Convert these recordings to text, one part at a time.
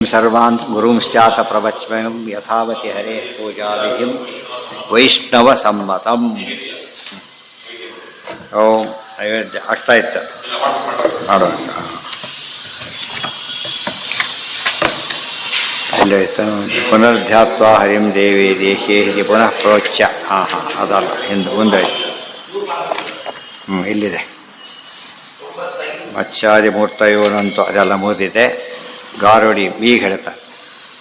ಸರ್ವಾನ್ ಗುರುಂಶ್ಚಾತ ಪ್ರವಚ್ಮಯಂ ಯಥಾವತಿ ಹರೇ ಪೂಜಾವಿಧಿಂ ವೈಷ್ಣವ ಸಮ್ಮತಂ. ಓಂ ನೈವೇದ್ಯ ಆಗ್ತಾ ಇತ್ತು ಮಾಡೋಣ. ಎಲ್ಲೋಯ್ತು? ಪುನರ್ಧ್ಯಾತ್ವ ಹರಿಂ ದೇವಿ ದೇಹೇ ಹಿ ಪುನಃ ಪ್ರೋಚ್ಯ. ಅದಲ್ಲ, ಹಿಂದೆ ಮುಂದಾಯ್ತು. ಇಲ್ಲಿದೆ ಮತ್ಸ್ಯಾದಿ ಮೂರ್ತಯೋನಂತೂ ಅದೆಲ್ಲ ಮುಗಿದಿದೆ. ಗಾರುಡಿ ಈಗ ಹೇಳ್ತಾರೆ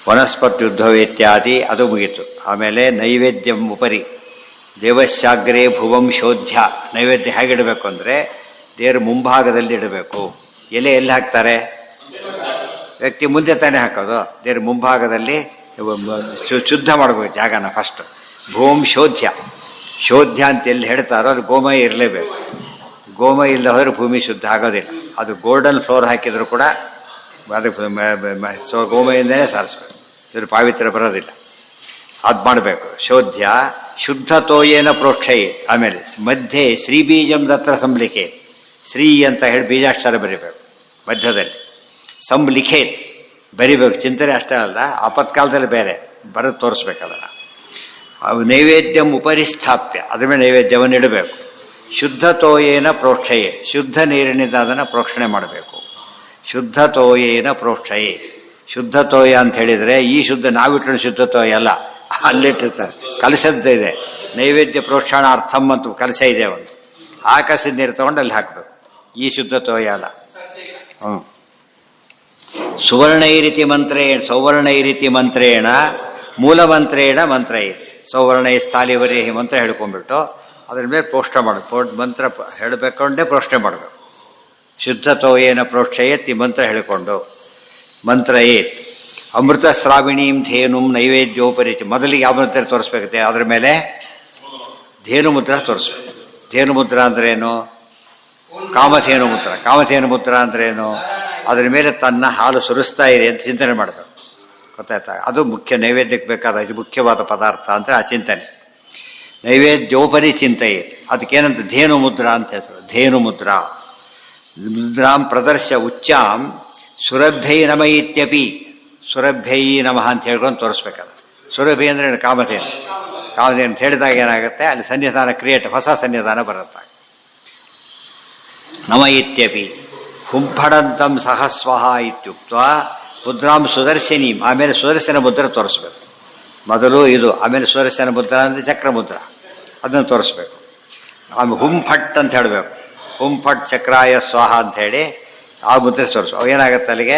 ವನಸ್ಪತ್ಯುದ್ಧವೇತ್ಯಾದಿ ಅದು ಮುಗೀತು. ಆಮೇಲೆ ನೈವೇದ್ಯಂ ಉಪರಿ ದೇವಶಾಗ್ರೇ ಭುವಂ ಶೋಧ್ಯ. ನೈವೇದ್ಯ ಹೇಗಿಡಬೇಕು ಅಂದರೆ ದೇವ್ರ ಮುಂಭಾಗದಲ್ಲಿ ಇಡಬೇಕು. ಎಲೆ ಎಲ್ಲಿ ಹಾಕ್ತಾರೆ? ವ್ಯಕ್ತಿ ಮುಂದೆ ತಾನೇ ಹಾಕೋದು. ದೇವ್ರ ಮುಂಭಾಗದಲ್ಲಿ ಶುದ್ಧ ಮಾಡಬೇಕು ಜಾಗನ ಫಸ್ಟ್. ಭೂಮ್ ಶೋಧ್ಯ. ಶೋಧ್ಯ ಅಂತ ಎಲ್ಲಿ ಹೇಳ್ತಾರೋ ಅದು ಗೋಮಯ ಇರಲೇಬೇಕು. ಗೋಮಯ ಇಲ್ಲದೆ ಹೋದರೆ ಭೂಮಿ ಶುದ್ಧ ಆಗೋದಿಲ್ಲ. ಅದು ಗೋಲ್ಡನ್ ಫ್ಲೋರ್ ಹಾಕಿದ್ರು ಕೂಡ ಅದಕ್ಕೆ ಗೋಮಯಿಂದನೇ ಸಾರಿಸ್ಬೇಕು. ಇದ್ರ ಪಾವಿತ್ರ್ಯ ಬರೋದಿಲ್ಲ. ಅದು ಮಾಡಬೇಕು. ಶೋಧ್ಯ ಶುದ್ಧತೋಯೇನ ಪ್ರೋಕ್ಷಯೇ. ಆಮೇಲೆ ಮಧ್ಯೆ ಶ್ರೀ ಬೀಜಂ ರತ್ರ ಸಂಲಿಖೆ. ಶ್ರೀ ಅಂತ ಹೇಳಿ ಬೀಜಾಕ್ಷರ ಬರಿಬೇಕು ಮಧ್ಯದಲ್ಲಿ. ಸಂಲಿಖೇತ್ ಬರಿಬೇಕು. ಚಿಂತನೆ ಅಷ್ಟೇ ಅಲ್ಲ, ಆಪತ್ಕಾಲದಲ್ಲಿ ಬೇರೆ ಬರೆದು ತೋರಿಸ್ಬೇಕದನ್ನು. ನೈವೇದ್ಯಂ ಉಪರಿಸ್ಥಾಪ್ಯ. ಅದ್ರ ಮೇಲೆ ನೈವೇದ್ಯವನ್ನು ಇಡಬೇಕು. ಶುದ್ಧತೋಯೇನ ಪ್ರೋಕ್ಷಯೇ. ಶುದ್ಧ ನೀರಿನಿಂದ ಅದನ್ನು ಪ್ರೋಕ್ಷಣೆ ಮಾಡಬೇಕು. ಶುದ್ಧತೋಯೇನ ಪ್ರೋಕ್ಷಯೇ. ಶುದ್ಧತೋಯ ಅಂತ ಹೇಳಿದರೆ ಈ ಶುದ್ಧ ನಾವಿಟ್ಟು ಶುದ್ಧತೋಯ ಅಲ್ಲ, ಅಲ್ಲಿಟ್ಟಿರ್ತಾರೆ. ಕಲಸದ್ದು ಇದೆ. ನೈವೇದ್ಯ ಪ್ರೋಕ್ಷಣಾರ್ಥಂ ಅಂತ ಕಲಸ ಇದೆ ಒಂದು. ಆ ಕಲಸದ ನೀರು ತಗೊಂಡು ಅಲ್ಲಿ ಹಾಕಬೇಕು. ಈ ಶುದ್ಧತೋಯ ಅಲ್ಲ. ಸುವರ್ಣೈರಿತಿ ಮಂತ್ರೇಣ ಸೌವರ್ಣೈರಿತಿ ಮಂತ್ರೇಣ ಮೂಲ ಮಂತ್ರೇಣ ಮಂತ್ರ ಇದೆ. ಸೌವರ್ಣೈ ಸ್ಥಾಲಿವರಿ ಮಂತ್ರ ಹೇಳ್ಕೊಂಡ್ಬಿಟ್ಟು ಅದ್ರ ಮೇಲೆ ಪ್ರೋಷ್ಠ ಮಾಡಬೇಕು. ಮಂತ್ರ ಹೇಳಬೇಕೊಂಡೇ ಪ್ರೋಷ್ಠೆ ಮಾಡಬೇಕು. ಶುದ್ಧತೋಯೇನ ಪ್ರೋಕ್ಷಯೇತ್ ಈ ಮಂತ್ರ ಹೇಳಿಕೊಂಡು ಮಂತ್ರ ಏತ್ ಅಮೃತ ಸ್ರಾವಿಣೀಂ ಧೇನುಂ ನೈವೇದ್ಯೋಪರಿತಿ. ಮೊದಲಿಗೆ ಯಾವ ಮುದ್ರೆ ತೋರಿಸ್ಬೇಕತ್ತೆ? ಅದ್ರ ಮೇಲೆ ಧೇನು ಮುದ್ರ ತೋರಿಸ್ಬೇಕು. ಧೇನು ಮುದ್ರ ಅಂದ್ರೇನು? ಕಾಮಧೇನು ಮುದ್ರ. ಕಾಮಧೇನು ಮುದ್ರ ಅಂದ್ರೇನು? ಅದ್ರ ಮೇಲೆ ತನ್ನ ಹಾಲು ಸುರಿಸ್ತಾ ಇದೆ ಅಂತ ಚಿಂತನೆ ಮಾಡಬೇಕು. ಗೊತ್ತಾಯ್ತಾ? ಅದು ಮುಖ್ಯ. ನೈವೇದ್ಯಕ್ಕೆ ಬೇಕಾದ ಇದು ಮುಖ್ಯವಾದ ಪದಾರ್ಥ ಅಂತ ಆ ಚಿಂತನೆ. ನೈವೇದ್ಯೋಪರಿ ಚಿಂತೆಯೇ. ಅದಕ್ಕೇನಂತ ಧೇನು ಮುದ್ರ ಅಂತ ಹೆಸರು. ಧೇನು ಮುದ್ರ. ಮುದ್ರಾಂ ಪ್ರದರ್ಶ ಉಚ್ಚಾಂ ಸುರಭ್ಯೈ ನಮ ಇತ್ಯಪಿ. ಸುರಭ್ಯೈ ನಮಃ ಅಂತ ಹೇಳ್ಕೊಂಡು ತೋರಿಸ್ಬೇಕಲ್ಲ. ಸುರಭಿ ಅಂದರೆ ಕಾಮಧೇನು. ಕಾಮಧೇನು ಅಂತ ಹೇಳಿದಾಗ ಏನಾಗುತ್ತೆ? ಅಲ್ಲಿ ಸನ್ನಿಧಾನ ಕ್ರಿಯೇಟ್, ಹೊಸ ಸನ್ನಿಧಾನ ಬರುತ್ತೆ. ನಮ ಇತ್ಯಪಿ ಹುಂಫಡಂತಂ ಸಹಸ್ವಹ ಇತ್ಯುಕ್ತ ಮುದ್ರಾಂ ಸುದರ್ಶನೀಂ. ಆಮೇಲೆ ಸುದರ್ಶನ ಮುದ್ರ ತೋರಿಸ್ಬೇಕು. ಮೊದಲು ಇದು, ಆಮೇಲೆ ಸುದರ್ಶನ ಮುದ್ರ ಅಂದರೆ ಚಕ್ರ ಮುದ್ರ, ಅದನ್ನು ತೋರಿಸ್ಬೇಕು. ಆಮೇಲೆ ಹುಂಫಟ್ ಅಂತ ಹೇಳಬೇಕು. ಹುಂಫಟ್ ಚಕ್ರಾಯ ಸ್ವಾಹ ಅಂತ ಹೇಳಿ ಆ ಮುದ್ರೆ ತೋರಿಸು. ಏನಾಗುತ್ತೆ ಅಲ್ಲಿಗೆ?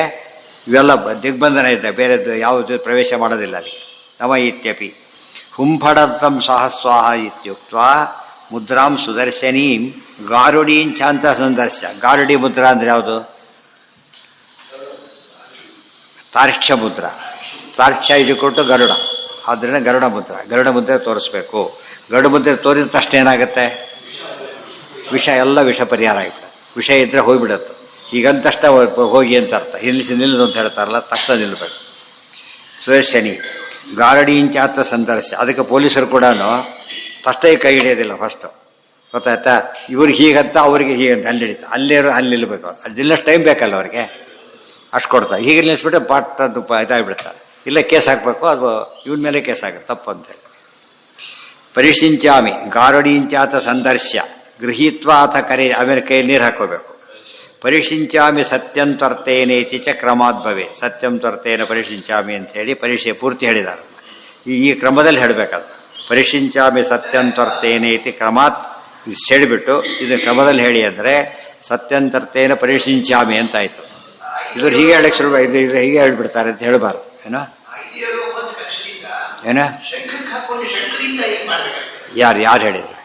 ಇವೆಲ್ಲ ದಿಗ್ಬಂಧನ ಇದೆ, ಬೇರೆದು ಯಾವುದು ಪ್ರವೇಶ ಮಾಡೋದಿಲ್ಲ ಅಲ್ಲಿಗೆ. ನಮ ಇತ್ಯಪಿ ಹುಂಫಡಂತಂ ಸಹಸ್ವಾಹ ಇತ್ಯುಕ್ತ ಮುದ್ರಾಂ ಸುದರ್ಶನೀಂ ಗಾರುಡೀಂ ಚಾಂತ ಸಂದರ್ಶ. ಗಾರುಡಿ ಮುದ್ರ ಅಂದ್ರೆ ಯಾವುದು? ತಾರ್ಕ್ಷ್ಯ ಮುದ್ರ. ತಾರ್ಕ್ಷ್ಯ ಇದು ಕೊಟ್ಟು ಗರುಡ. ಆದ್ದರಿಂದ ಗರುಡ ಮುದ್ರ. ಗರುಡ ಮುದ್ರೆ ತೋರಿಸ್ಬೇಕು. ಗರುಡ ಮುದ್ರೆ ತೋರಿದ ತಕ್ಷಣ ಏನಾಗುತ್ತೆ? ವಿಷ ಎಲ್ಲ ವಿಷ ಪರಿಹಾರ ಆಗಿಬಿಡುತ್ತೆ. ವಿಷ ಇದ್ರೆ ಹೋಗಿಬಿಡುತ್ತೆ. ಈಗಂತಷ್ಟ ಹೋಗಿ ಅಂತ ಅರ್ಥ. ನಿಲ್ಲದು ಅಂತ ಹೇಳ್ತಾರಲ್ಲ, ತಕ್ಷಣ ನಿಲ್ಲಬೇಕು. ಸುದರ್ಶನಿ ಗಾರಡೀಂಚಾತ ಸಂದರ್ಶ. ಅದಕ್ಕೆ ಪೊಲೀಸರು ಕೂಡ ಫಸ್ಟೇ ಕೈ ಹಿಡಿಯೋದಿಲ್ಲ. ಫಸ್ಟು ಗೊತ್ತಾಯ್ತಾ? ಇವ್ರಿಗೆ ಹೀಗಂತ ಅವ್ರಿಗೆ ಹೀಗಂತ ಅಲ್ಲಿ ಹಿಡಿತ. ಅಲ್ಲಿ ನಿಲ್ಲಬೇಕು. ಅಲ್ಲಿ ನಿಲ್ಲಷ್ಟು ಟೈಮ್ ಬೇಕಲ್ಲ ಅವ್ರಿಗೆ, ಅಷ್ಟು ಕೊಡ್ತಾರೆ. ಹೀಗೆ ನಿಲ್ಲಿಸ್ಬಿಟ್ಟು ಪಾಠದ್ದು ಇದಾಗಿಬಿಡ್ತಾರೆ. ಇಲ್ಲ ಕೇಸ್ ಹಾಕಬೇಕು. ಅದು ಇವನ ಮೇಲೆ ಕೇಸ್ ಆಗುತ್ತೆ ತಪ್ಪು ಅಂತೇಳಿ. ಪರಿಶಿಂಚಾಮಿ ಗಾರಡೀಂಚಾತ ಸಂದರ್ಶ ಗೃಹೀತ್ವ ಅಥ ಕರೆ. ಆಮೇಲೆ ಕೈಯಲ್ಲಿ ನೀರು ಹಾಕೋಬೇಕು. ಪರಿಶಿಂಚಾಮಿ ಸತ್ಯಂ ತ್ವರ್ತೇನೇತಿ ಚ ಕ್ರಮಾದ್ಭವೆ. ಸತ್ಯಂ ತ್ವರ್ತೇನ ಪರಿಶಿಂಚಾಮಿ ಅಂತ ಹೇಳಿ ಪರಿಚಯ ಪೂರ್ತಿ ಹೇಳಿದ್ದಾರೆ. ಈ ಕ್ರಮದಲ್ಲಿ ಹೇಳಬೇಕದು. ಪರಿಶಿಂಚಾಮಿ ಸತ್ಯಂ ತ್ವರ್ತೇನೇತಿ ಕ್ರಮಾತ್ ಹೇಳಿಬಿಟ್ಟು ಇದು ಕ್ರಮದಲ್ಲಿ ಹೇಳಿ ಅಂದರೆ ಸತ್ಯಂ ತ್ವರ್ತೇನ ಪರಿಶಿಂಚಾಮಿ ಅಂತಾಯಿತು. ಇದು ಹೀಗೆ ಹೇಳಕ್ಕೆ ಶುರು, ಇದು ಹೀಗೆ ಹೇಳ್ಬಿಡ್ತಾರೆ ಅಂತ ಹೇಳಬಾರ್ದು. ಏನೋ ಏನ ಯಾರು ಹೇಳಿದ್ರು?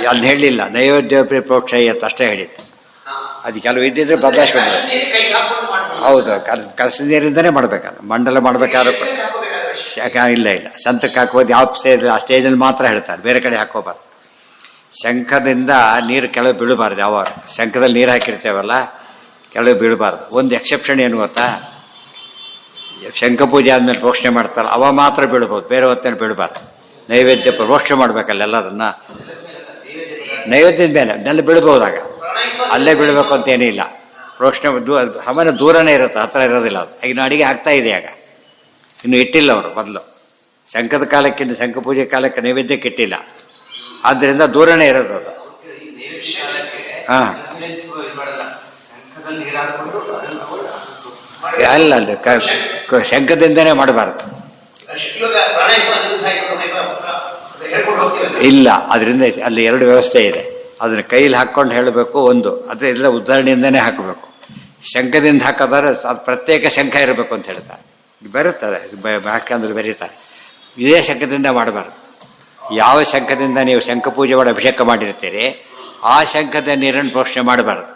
ಅಲ್ಲಿ ಹೇಳಲಿಲ್ಲ. ನೈವೇದ್ಯ ಪ್ರೋಕ್ಷಯತ್ ಅಷ್ಟೇ ಹೇಳಿತ್ತು. ಅದು ಕೆಲವು ಇದ್ದಿದ್ರೆ ಬದಲಾಯಿಸ್ಬೇಕು. ಹೌದು, ಕಲಸ ನೀರಿಂದನೇ ಮಾಡ್ಬೇಕಲ್ಲ. ಮಂಡಲ ಮಾಡ್ಬೇಕಾದ್ರೆ ಇಲ್ಲ ಸಂತಕ್ಕೆ ಹಾಕೋದು ಯಾವ ಸ್ಟೇಜ್ ಆ ಸ್ಟೇಜಲ್ಲಿ ಮಾತ್ರ ಹೇಳ್ತಾರೆ, ಬೇರೆ ಕಡೆ ಹಾಕೋಬಾರ್ದು. ಶಂಖದಿಂದ ನೀರು ಕೆಳಗೆ ಬೀಳಬಾರ್ದು. ಯಾವಾಗ ಶಂಖದಲ್ಲಿ ನೀರು ಹಾಕಿರ್ತೇವಲ್ಲ, ಕೆಳಗೆ ಬೀಳಬಾರ್ದು. ಒಂದು ಎಕ್ಸೆಪ್ಷನ್ ಏನು ಗೊತ್ತಾ? ಶಂಖ ಪೂಜೆ ಆದ್ಮೇಲೆ ಪ್ರೋಕ್ಷಣೆ ಮಾಡ್ತಾರೆ, ಅವ ಮಾತ್ರ ಬೀಳ್ಬೋದು, ಬೇರೆ ಹೊತ್ತೇನು ಬೀಳಬಾರ್ದು. ನೈವೇದ್ಯ ಪ್ರೋಕ್ಷಣೆ ಮಾಡ್ಬೇಕಲ್ಲ ಎಲ್ಲದನ್ನ. ನೈವೇದ್ಯದ ಮೇಲೆ ನೆಲ್ಲ ಬೀಳ್ಬೋದಾಗ ಅಲ್ಲೇ ಬೀಳಬೇಕು ಅಂತೇನಿಲ್ಲ. ಪ್ರೋಕ್ಷಣೆ ಸಾಮಾನ್ಯ ದೂರನೇ ಇರುತ್ತೆ, ಹತ್ರ ಇರೋದಿಲ್ಲ ಅದು. ಇನ್ನು ಅಡಿಗೆ ಆಗ್ತಾ ಇದೆ ಆಗ, ಇನ್ನು ಇಟ್ಟಿಲ್ಲ ಅವರು ಮೊದಲು. ಶಂಖದ ಕಾಲಕ್ಕಿಂತ ಶಂಖ ಪೂಜೆ ಕಾಲಕ್ಕೆ ನೈವೇದ್ಯಕ್ಕೆ ಇಟ್ಟಿಲ್ಲ, ಆದ್ದರಿಂದ ದೂರನೇ ಇರೋದು ಅದು. ಹಾಂ ಅಲ್ಲ ಅಲ್ಲ, ಶಂಖದಿಂದನೇ ಮಾಡಬಾರ್ದು. ಇಲ್ಲ, ಅದರಿಂದ ಅಲ್ಲಿ ಎರಡು ವ್ಯವಸ್ಥೆ ಇದೆ. ಅದನ್ನ ಕೈಲಿ ಹಾಕ್ಕೊಂಡು ಹೇಳಬೇಕು ಒಂದು, ಅದೆಲ್ಲ ಉದಾಹರಣೆಯಿಂದನೇ ಹಾಕಬೇಕು. ಶಂಖದಿಂದ ಹಾಕೋದಾದ್ರೆ ಅದು ಪ್ರತ್ಯೇಕ ಶಂಖ ಇರಬೇಕು ಅಂತ ಹೇಳ್ತಾರೆ. ಬರುತ್ತದೆ ಯಾಕಂದ್ರೆ ಬರೀತಾರೆ. ಇದೇ ಶಂಖದಿಂದ ಮಾಡಬಾರ್ದು. ಯಾವ ಶಂಖದಿಂದ ನೀವು ಶಂಖ ಪೂಜೆ ಮಾಡಿ ಅಭಿಷೇಕ ಮಾಡಿರ್ತೀರಿ ಆ ಶಂಖದ ನೀರನ್ನು ಪ್ರೋಕ್ಷಣೆ ಮಾಡಬಾರ್ದು,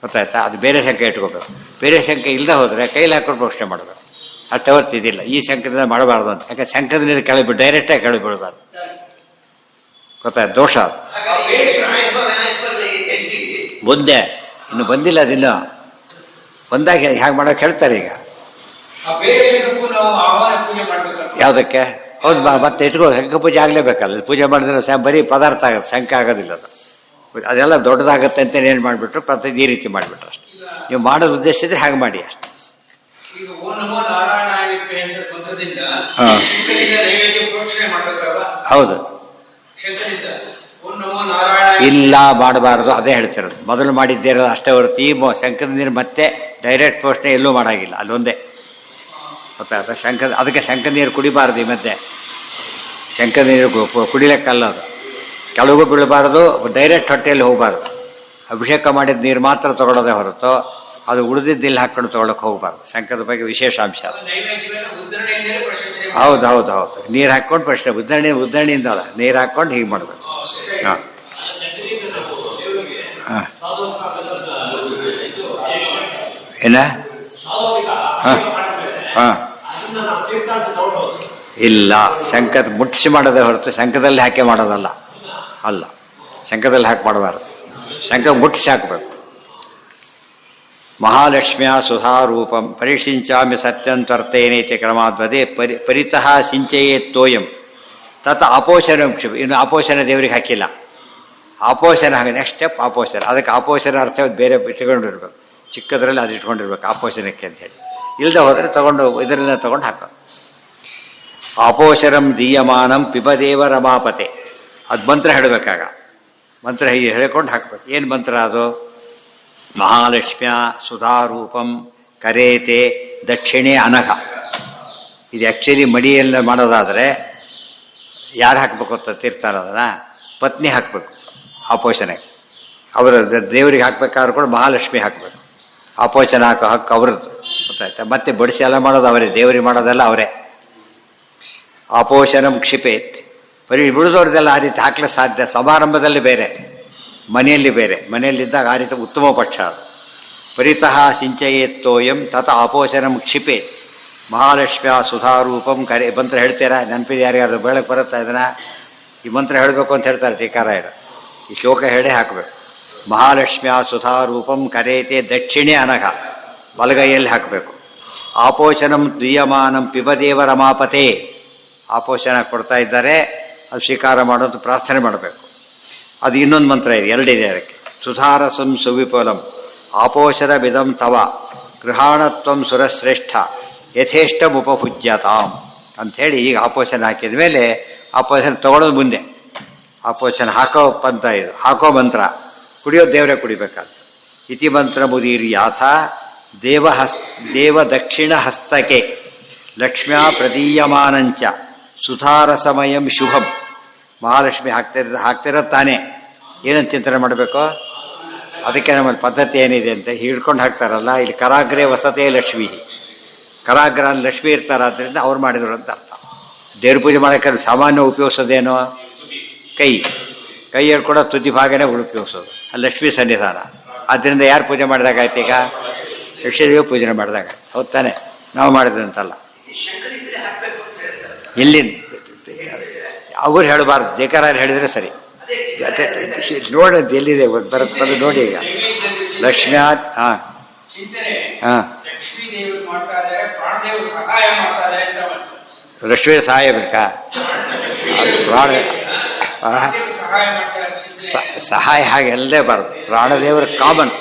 ಗೊತ್ತಾಯ್ತಾ? ಅದು ಬೇರೆ ಶಂಖ ಇಟ್ಕೋಬೇಕು. ಬೇರೆ ಶಂಖ ಇಲ್ಲದೆ ಹೋದರೆ ಕೈಲಿ ಹಾಕೊಂಡು ಪ್ರೋಕ್ಷಣೆ ಮಾಡಬೇಕು, ಅಷ್ಟು ಹೊರ್ತು ಇದಿಲ್ಲ. ಈ ಶಂಖದಿಂದ ಮಾಡಬಾರ್ದು ಅಂತ, ಯಾಕೆ ಶಂಖದ ನೀರು ಕೆಳಬಿಟ್ಟು ಡೈರೆಕ್ಟಾಗಿ ಕೆಳಬಿಡಬಾರ್ದು, ಗೊತ್ತಾಯ್ತು? ದೋಷ ಅದು. ಮುಂದೆ ಇನ್ನು ಬಂದಿಲ್ಲ, ಅದಿನ್ನು ಬಂದಾಗ ಹೇಗೆ ಮಾಡೋಕೆ ಹೇಳ್ತಾರೆ ಈಗ. ಯಾವುದಕ್ಕೆ? ಹೌದು, ಮತ್ತೆ ಇಟ್ಕೋ, ಶಂಖ ಪೂಜೆ ಆಗಲೇಬೇಕಲ್ಲ. ಪೂಜೆ ಮಾಡಿದ್ರೆ ಬರೀ ಪದಾರ್ಥ ಆಗುತ್ತೆ, ಶಂಖ ಆಗೋದಿಲ್ಲ ಅದು. ಅದೆಲ್ಲ ದೊಡ್ಡದಾಗತ್ತೆ ಅಂತ ಏನು ಮಾಡಿಬಿಟ್ರು, ಪ್ರತಿ ಈ ರೀತಿ ಮಾಡಿಬಿಟ್ರು ಅಷ್ಟೇ. ನೀವು ಮಾಡೋದು ಉದ್ದೇಶ ಇದ್ರೆ ಹಾಗೆ ಮಾಡಿ ಅಷ್ಟೇ. ಹೌದು, ಇಲ್ಲ ಮಾಡಬಾರ್ದು, ಅದೇ ಹೇಳ್ತಿರೋದು. ಮೊದಲು ಮಾಡಿದ್ದೇರೋ ಅಷ್ಟೇ ಹೊರತು ಈ ಶಂಖದ ನೀರು ಮತ್ತೆ ಡೈರೆಕ್ಟ್ ಪೋಷಣೆ ಎಲ್ಲೂ ಮಾಡಾಗಿಲ್ಲ, ಅಲ್ಲೊಂದೇ, ಗೊತ್ತಾಯ್ತಾ? ಅದಕ್ಕೆ ಶಂಖದ ನೀರು ಕುಡಿಬಾರ್ದು. ಈ ಮಧ್ಯೆ ಶಂಖದ ನೀರು ಕುಡಿಲಿಕ್ಕಲ್ಲ, ಅದು ಕೆಳಗೂ ಬೀಳಬಾರ್ದು, ಡೈರೆಕ್ಟ್ ಹೊಟ್ಟೆಯಲ್ಲಿ ಹೋಗಬಾರ್ದು. ಅಭಿಷೇಕ ಮಾಡಿದ ನೀರು ಮಾತ್ರ ತಗೊಳ್ಳೋದೇ ಹೊರತು ಅದು ಉಳಿದಿದ್ದಿಲ್ಲ ಹಾಕೊಂಡು ತಗೊಳಕ್ ಹೋಗಬಾರ್ದು. ಶಂಖದ ಬಗ್ಗೆ ವಿಶೇಷಾಂಶ ಅದು. ಹೌದು ಹೌದು ಹೌದು, ನೀರು ಹಾಕೊಂಡು ಪ್ರಶ್ನೆ ಉದ್ದರಣೆಯಿಂದ ಅಲ್ಲ, ನೀರು ಹಾಕೊಂಡು ಹೀಗೆ ಮಾಡಬೇಕು. ಹಾಂ ಹಾಂ ಏನ? ಹಾಂ ಹಾಂ ಇಲ್ಲ, ಶಂಖದ ಮುಟ್ಟಿಸಿ ಮಾಡೋದೇ ಹೊರತು ಶಂಖದಲ್ಲಿ ಹಾಕಿ ಮಾಡೋದಲ್ಲ. ಅಲ್ಲ, ಶಂಖದಲ್ಲಿ ಹಾಕಿ ಮಾಡಬಾರ್ದು, ಶಂಖ ಮುಟ್ಟಿಸಿ ಹಾಕಬೇಕು. ಮಹಾಲಕ್ಷ್ಮಿಯ ಸುಧಾರೂಪಂ ಪರಿಶಿಂಚಾಮಿ ಸತ್ಯಂತರ್ತೇನೈತಿ ಕ್ರಮಾದ್ವದೇ ಪರಿತಃ ಸಿಂಚಯೇ ತೋಯಂ ತತ್ ಆಪೋಷಣ. ಇನ್ನು ಆಪೋಷಣ ದೇವರಿಗೆ ಹಾಕಿಲ್ಲ, ಆಪೋಷಣ ಹಾಗೆ ನೆಕ್ಸ್ಟ್ ಸ್ಟೆಪ್ ಆಪೋಷಣ. ಅದಕ್ಕೆ ಆಪೋಷಣ ಅರ್ಥ ಬೇರೆ ಇಟ್ಕೊಂಡಿರ್ಬೇಕು, ಚಿಕ್ಕದ್ರಲ್ಲಿ ಅದು ಇಟ್ಕೊಂಡಿರ್ಬೇಕು ಆಪೋಷಣಕ್ಕೆ ಅಂತ ಹೇಳಿ. ಇಲ್ಲದೆ ಹೋದರೆ ತಗೊಂಡು ಇದರಿಂದ ತಗೊಂಡು ಹಾಕೋದು. ಆಪೋಷಣಂ ದೀಯಮಾನಂ ಪಿಬದೇವ ರಮಾಪತೆ, ಅದು ಮಂತ್ರ ಹೇಳಬೇಕಾಗ ಮಂತ್ರ ಹೀಗೆ ಹೇಳ್ಕೊಂಡು ಹಾಕ್ಬೇಕು. ಏನು ಮಂತ್ರ ಅದು? ಮಹಾಲಕ್ಷ್ಮಿಯ ಸುಧಾರೂಪಂ ಕರೇತೆ ದಕ್ಷಿಣೆ ಅನಘ. ಇದು ಆ್ಯಕ್ಚುಲಿ ಮಡಿಯೆಲ್ಲ ಮಾಡೋದಾದರೆ ಯಾರು ಹಾಕ್ಬೇಕು ಅಂತ ತೀರ್ತಾರೆ, ಅದನ್ನು ಪತ್ನಿ ಹಾಕಬೇಕು ಆಪೋಷಣೆಗೆ. ಅವರ ದೇವರಿಗೆ ಹಾಕ್ಬೇಕಾದ್ರೂ ಕೂಡ ಮಹಾಲಕ್ಷ್ಮಿ ಹಾಕಬೇಕು. ಆಪೋಷಣ ಹಾಕೋ ಹಕ್ಕು ಅವ್ರದ್ದು, ಗೊತ್ತಾಯ್ತಾ? ಮತ್ತೆ ಬಡಿಸಿ ಎಲ್ಲ ಮಾಡೋದು ಅವರೇ, ದೇವರಿಗೆ ಮಾಡೋದೆಲ್ಲ ಅವರೇ. ಆಪೋಷಣಂ ಕ್ಷಿಪೇತ್, ಬರೀ ಬಿಡಿದವ್ರದ್ದೆಲ್ಲ ಆ ರೀತಿ ಹಾಕ್ಲಿಕ್ಕೆ ಸಾಧ್ಯ. ಸಮಾರಂಭದಲ್ಲಿ ಬೇರೆ, ಮನೆಯಲ್ಲಿ ಬೇರೆ. ಮನೆಯಲ್ಲಿದ್ದಾಗ ಆ ರೀತಿ ಉತ್ತಮ ಪಕ್ಷ ಅದು. ಪರಿತಃ ಸಿಂಚಯೇತ್ತೋಯಂ ತತ ಆಪೋಷಣಂ ಕ್ಷಿಪೇತ್ ಮಹಾಲಕ್ಷ್ಮಿಯ ಸುಧಾರೂಪಂ ಕರೆ. ಮಂತ್ರ ಹೇಳ್ತೀರಾ? ನೆನಪಿದೆ ಯಾರ್ಯಾರು? ಬೆಳಗ್ಗೆ ಬರುತ್ತಾ ಇದನ್ನ? ಈ ಮಂತ್ರ ಹೇಳಬೇಕು ಅಂತ ಹೇಳ್ತಾರೆ ಟೀಕಾರಾಯರು. ಈ ಶ್ಲೋಕ ಹೇಳೇ ಹಾಕಬೇಕು. ಮಹಾಲಕ್ಷ್ಮಿಯ ಸುಧಾರೂಪಂ ಕರೇತೆ ದಕ್ಷಿಣೆ ಅನಘ, ಬಲಗೈಯಲ್ಲಿ ಹಾಕಬೇಕು. ಆಪೋಷಣಂ ದ್ವಿಯಮಾನಂ ಪಿಬದೇವ ರಮಾಪತೆ, ಆಪೋಷಣ ಕೊಡ್ತಾ ಇದ್ದಾರೆ, ಅದು ಸ್ವೀಕಾರ ಮಾಡೋದು ಪ್ರಾರ್ಥನೆ ಮಾಡಬೇಕು. ಅದು ಇನ್ನೊಂದು ಮಂತ್ರ ಇದೆ, ಎರಡಿದೆ ಅದಕ್ಕೆ. ಸುಧಾರಸಂ ಸುವಿಪುಲಂ ಆಪೋಷಣ ವಿಧಂ ತವ ಗೃಹಾಣತ್ವಂ ಸುರಶ್ರೇಷ್ಠ ಯಥೇಷ್ಟಮುಪಭುಜ್ಯತಾಂ ಅಂಥೇಳಿ. ಈಗ ಆಪೋಷಣ ಹಾಕಿದ ಮೇಲೆ ಆಪೋಷಣ ತಗೊಳ್ಳೋದು ಮುಂದೆ. ಆಪೋಷಣ ಹಾಕೋ ಪಂಥ ಇದು, ಹಾಕೋ ಮಂತ್ರ. ಕುಡಿಯೋದು ದೇವರೇ ಕುಡಿಬೇಕಾದ. ಇತಿ ಮಂತ್ರ ಮುದೀರ್ಯಾಥ ದೇವ ದಕ್ಷಿಣ ಹಸ್ತಕೆ ಲಕ್ಷ್ಮ್ಯಾ ಪ್ರದೀಯಮಾನಂಚ ಸುಧಾರಸಮಯಂ ಶುಭಂ. ಮಹಾಲಕ್ಷ್ಮಿ ಹಾಕ್ತಿರೋ ತಾನೇ, ಏನಂತ ಚಿಂತನೆ ಮಾಡಬೇಕು? ಅದಕ್ಕೆ ನಮ್ಮಲ್ಲಿ ಪದ್ಧತಿ ಏನಿದೆ ಅಂತ ಹಿಡ್ಕೊಂಡು ಹಾಕ್ತಾರಲ್ಲ. ಇಲ್ಲಿ ಕರಾಗ್ರೆ ವಸತೆ ಲಕ್ಷ್ಮೀ, ಕರಾಗ್ರ ಲಕ್ಷ್ಮಿ ಇರ್ತಾರಾದ್ರಿಂದ ಅವ್ರು ಮಾಡಿದ್ರು ಅಂತ ಅರ್ಥ. ದೇವ್ರ ಪೂಜೆ ಮಾಡೋಕ್ಕೆ ಸಾಮಾನ್ಯ ಉಪಯೋಗಿಸೋದೇನೋ ಕೈ ಹೇಳ್ಕೊಡೋ ತುದಿ ಭಾಗನೇ ಉಪಯೋಗಿಸೋದು, ಅಲ್ಲಿ ಲಕ್ಷ್ಮೀ ಸನ್ನಿಧಾನ. ಆದ್ದರಿಂದ ಯಾರು ಪೂಜೆ ಮಾಡಿದಾಗಾಯ್ತು? ಈಗ ಯಕ್ಷದೇವ ಪೂಜೆ ಮಾಡಿದಾಗ, ಹೌದು ತಾನೆ? ನಾವು ಮಾಡಿದ್ರಂತಲ್ಲ. ಎಲ್ಲಿಂದ ಅವ್ರು ಹೇಳಬಾರ್ದು, ಜೇಕರಾರು ಹೇಳಿದ್ರೆ ಸರಿ. ನೋಡಂತ ಎಲ್ಲಿದೆ ಬರುತ್ತೆ ನೋಡಿ. ಈಗ ಲಕ್ಷ್ಮೀ ಹಾಂ ಹಾಂ ಲಕ್ಷ್ಮೀ ಸಹಾಯ ಬೇಕಾ? ಪ್ರಾಣ ಸಹಾಯ ಹಾಗೆ ಎಲ್ಲೇ ಬಾರದು. ಪ್ರಾಣದೇವರು ಕಾಮನ್,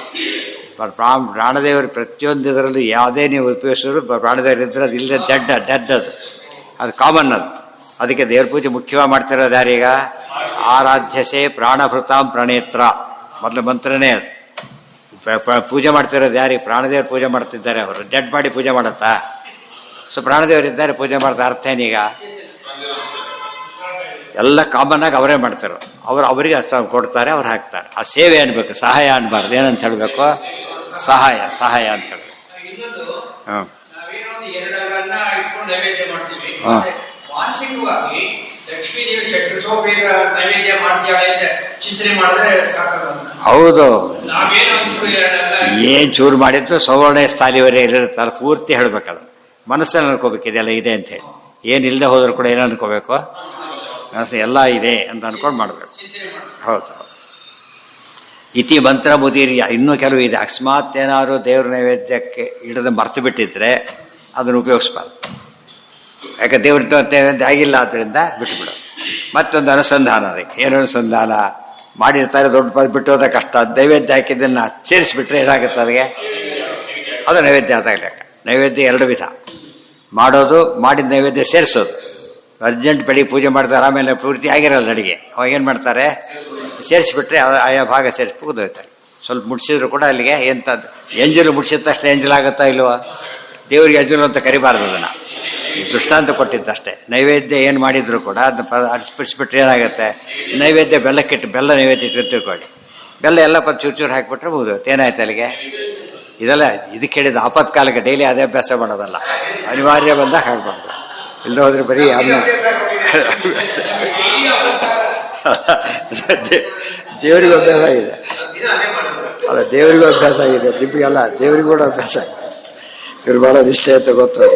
ಪ್ರಾಣದೇವರು ಪ್ರತಿಯೊಂದು ಇದರಲ್ಲಿ ಯಾವುದೇ ನೀವು ಉಪಯೋಗಿಸಿದ್ರು ಪ್ರಾಣದೇವರು ಇದ್ರೆ ಅದು ಇಲ್ಲದೆ ಡೆಡ್ ಅದು ಕಾಮನ್ ಅದು. ಅದಕ್ಕೆ ದೇವ್ರ ಪೂಜೆ ಮುಖ್ಯವಾಗಿ ಮಾಡ್ತಿರೋದು ಯಾರೀಗ? ಆರಾಧ್ಯಸೆ ಪ್ರಾಣಭೃತಾಂ ಪ್ರಣೇತ್ರ ಮೊದಲು ಮಂತ್ರನೇ ಅದು. ಪೂಜೆ ಮಾಡ್ತಿರೋದು ಯಾರಿಗೆ? ಪ್ರಾಣದೇವರು ಪೂಜೆ ಮಾಡ್ತಿದ್ದಾರೆ. ಅವರು ಡೆಡ್ ಬಾಡಿ ಪೂಜೆ ಮಾಡತ್ತಾ? ಸೊ ಪ್ರಾಣದೇವರಿದ್ದಾರೆ ಪೂಜೆ ಮಾಡ್ತಾ ಅರ್ಥ ಏನೀಗ? ಎಲ್ಲ ಕಾಮನ್ ಆಗಿ ಅವರೇ ಮಾಡ್ತಾರೆ. ಅವರಿಗೆ ಕೊಡ್ತಾರೆ, ಅವ್ರು ಹಾಕ್ತಾರೆ. ಆ ಸೇವೆ ಅನ್ಬೇಕು, ಸಹಾಯ ಅನ್ಬಾರ್ದು. ಏನಂತ ಹೇಳ್ಬೇಕು? ಸಹಾಯ ಅಂತ ಹೇಳ್ಬೇಕು. ಹ್ಮ್ ಮಾನಸಿಕವಾಗಿ ಲಕ್ಷ್ಮೀ ದೇವಿ ಷಟ್ರಿಸೋ ಬೇಗ ನೈವೇದ್ಯ ಮಾಡ್ತೀಯಾಳೆ ಅಂತ ಚಿಂತನೆ ಮಾಡಿದ್ರೆ ಹೌದು. ನಾವೇನು ಏನ್ ಚೂರು ಮಾಡಿದ್ರು ಸೌವರ್ಣ ಸ್ಥಾಲಿವರೇ ಇಲ್ಲಿರ್ತಾರೆ. ಪೂರ್ತಿ ಹೇಳ್ಬೇಕಲ್ಲ, ಮನಸ್ಸಲ್ಲಿ ಅನ್ಕೋಬೇಕು ಇದೆಲ್ಲ ಇದೆ ಅಂತ ಹೇಳಿ. ಏನಿಲ್ಲದೆ ಹೋದ್ರು ಕೂಡ ಏನು ಅನ್ಕೋಬೇಕು? ಮನಸ್ಸು ಎಲ್ಲ ಇದೆ ಅಂತ ಅನ್ಕೊಂಡು ಮಾಡ್ಬೇಕು. ಹೌದು. ಇತಿ ಮಂತ್ರ ಮುದೀರ್ಯ ಇನ್ನೂ ಕೆಲವು ಇದೆ. ಅಕಸ್ಮಾತ್ ಏನಾದ್ರು ದೇವ್ರ ನೈವೇದ್ಯಕ್ಕೆ ಇಡದ ಮರ್ತು ಬಿಟ್ಟಿದ್ರೆ ಅದನ್ನು ಉಪಯೋಗಿಸ್ಬಾರ್ದು. ಯಾಕೆ ದೇವ್ರ ನೈವೇದ್ಯ ಆಗಿಲ್ಲ ಆದ್ದರಿಂದ ಬಿಟ್ಟುಬಿಡು. ಮತ್ತೊಂದು ಅನುಸಂಧಾನ, ಅದಕ್ಕೆ ಏನು ಅನುಸಂಧಾನ ಮಾಡಿರ್ತಾರೆ, ದೊಡ್ಡ ಬಿಟ್ಟು ಹೋದ ಕಷ್ಟ. ನೈವೇದ್ಯ ಹಾಕಿದ್ದನ್ನ ಸೇರಿಸ್ಬಿಟ್ರೆ ಏನಾಗುತ್ತೆ ಅದಕ್ಕೆ? ಅದು ನೈವೇದ್ಯ ಆದಾಗ. ನೈವೇದ್ಯ ಎರಡು ವಿಧ: ಮಾಡೋದು, ಮಾಡಿದ ನೈವೇದ್ಯ ಸೇರಿಸೋದು. ಅರ್ಜೆಂಟ್ ಬೆಳಿಗ್ಗೆ ಪೂಜೆ ಮಾಡ್ತಾರೆ, ಆಮೇಲೆ ಪೂರ್ತಿ ಆಗಿರಲ್ಲ ಅಡಿಗೆ, ಅವಾಗ ಏನು ಮಾಡ್ತಾರೆ? ಸೇರಿಸ್ಬಿಟ್ರೆ ಆಯಾ ಭಾಗ ಸೇರಿಸ್ಬೋದು. ಸ್ವಲ್ಪ ಮುಡ್ಸಿದ್ರು ಕೂಡ ಅಲ್ಲಿಗೆ ಎಂತ ಎಂಜಲು ಮುಡ್ಸಿದ ತಕ್ಷಣ ಎಂಜಲಾಗುತ್ತಾ ಇಲ್ವೋ? ದೇವರಿಗೆ ಎಂಜಲು ಅಂತ ಕರಿಬಾರ್ದು. ಅದನ್ನು ದೃಷ್ಟಾಂತ ಕೊಟ್ಟಿದ್ದಷ್ಟೇ. ನೈವೇದ್ಯ ಏನು ಮಾಡಿದ್ರು ಕೂಡ ಅದನ್ನ ಅರ್ಪಿಸ್ಬಿಟ್ರೆ ಏನಾಗುತ್ತೆ? ನೈವೇದ್ಯ ಬೆಲ್ಲ ನೈವೇದ್ಯ ತಿಳ್ಕೊಳ್ಳಿ, ಬೆಲ್ಲ ಎಲ್ಲ ಚೂರು ಹಾಕಿಬಿಟ್ರೆ ಮುಗಿದೋಗುತ್ತೆ. ಏನಾಯ್ತು ಅಲ್ಲಿಗೆ? ಇದೆಲ್ಲ ಇದಕ್ಕೆ ಹೇಳಿದ ಆಪತ್ಕಾಲಕ್ಕೆ ಡೈಲಿ ಅದೇ ಅಭ್ಯಾಸ ಮಾಡೋದಲ್ಲ, ಅನಿವಾರ್ಯ ಬಂದಾಗ ಹಾಕ್ಬಾರ್ದು. ಇಲ್ಲದೆ ಹೋದ್ರೆ ಬರೀ ಅನ್ನ. ದೇವರಿಗೂ ಅಭ್ಯಾಸ ಆಗಿದೆ, ಅಲ್ಲ ದೇವರಿಗೂ ಅಭ್ಯಾಸ ಆಗಿದೆ, ನಿಮಗೆಲ್ಲ ದೇವರಿಗೂ ಕೂಡ ಅಭ್ಯಾಸ ಆಗಿದೆ. ಇವ್ರು ಮಾಡೋದು ಇಷ್ಟೇ ಅಂತ ಗೊತ್ತು.